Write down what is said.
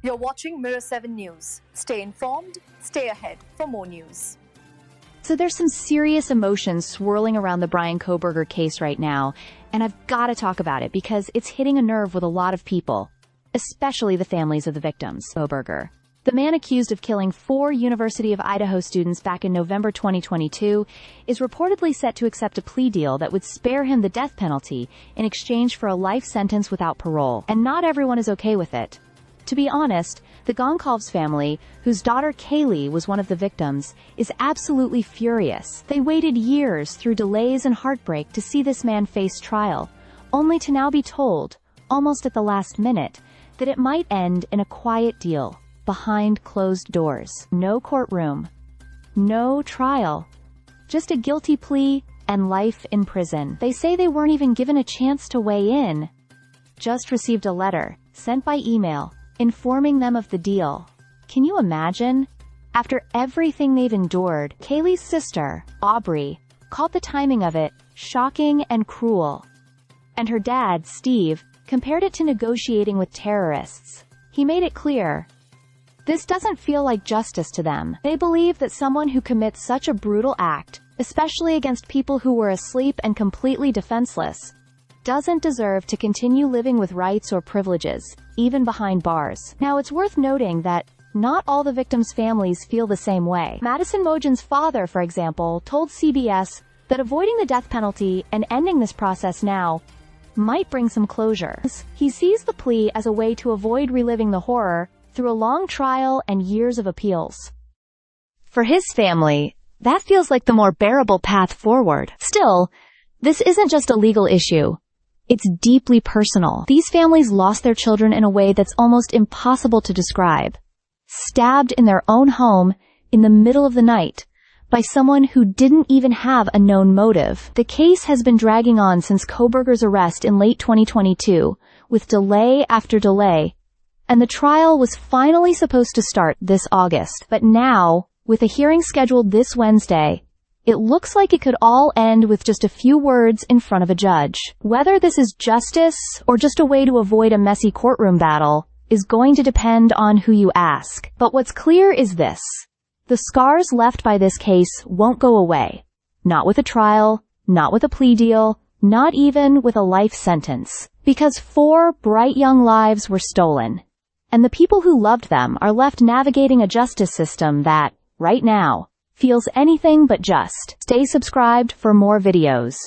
You're watching Mirror 7 News. Stay informed, stay ahead for more news. So there's some serious emotions swirling around the Bryan Kohberger case right now, and I've got to talk about it because it's hitting a nerve with a lot of people, especially the families of the victims. Kohberger, the man accused of killing 4 University of Idaho students back in November 2022, is reportedly set to accept a plea deal that would spare him the death penalty in exchange for a life sentence without parole. And not everyone is okay with it. To be honest, the Gravrikov's family, whose daughter Kaylee was one of the victims, is absolutely furious. They waited years through delays and heartbreak to see this man face trial, only to now be told, almost at the last minute, that it might end in a quiet deal, behind closed doors. No courtroom. No trial. Just a guilty plea and life in prison. They say they weren't even given a chance to weigh in. Just received a letter, sent by email, informing them of the deal. Can you imagine? After everything they've endured, Kaylee's sister, Aubrey, called the timing of it shocking and cruel. And her dad, Steve, compared it to negotiating with terrorists. He made it clear, this doesn't feel like justice to them. They believe that someone who commits such a brutal act, especially against people who were asleep and completely defenseless, doesn't deserve to continue living with rights or privileges, even behind bars. Now, it's worth noting that not all the victims' families feel the same way. Madison Mogen's father, for example, told CBS that avoiding the death penalty and ending this process now might bring some closure. He sees the plea as a way to avoid reliving the horror through a long trial and years of appeals. For his family, that feels like the more bearable path forward. Still, this isn't just a legal issue. It's deeply personal. These families lost their children in a way that's almost impossible to describe. Stabbed in their own home in the middle of the night by someone who didn't even have a known motive. The case has been dragging on since Kohberger's arrest in late 2022, with delay after delay, and the trial was finally supposed to start this August. But now, with a hearing scheduled this Wednesday, it looks like it could all end with just a few words in front of a judge. Whether this is justice or just a way to avoid a messy courtroom battle is going to depend on who you ask. But what's clear is this. The scars left by this case won't go away. Not with a trial, not with a plea deal, not even with a life sentence. Because 4 bright young lives were stolen. And the people who loved them are left navigating a justice system that, right now, feels anything but just. Stay subscribed for more videos.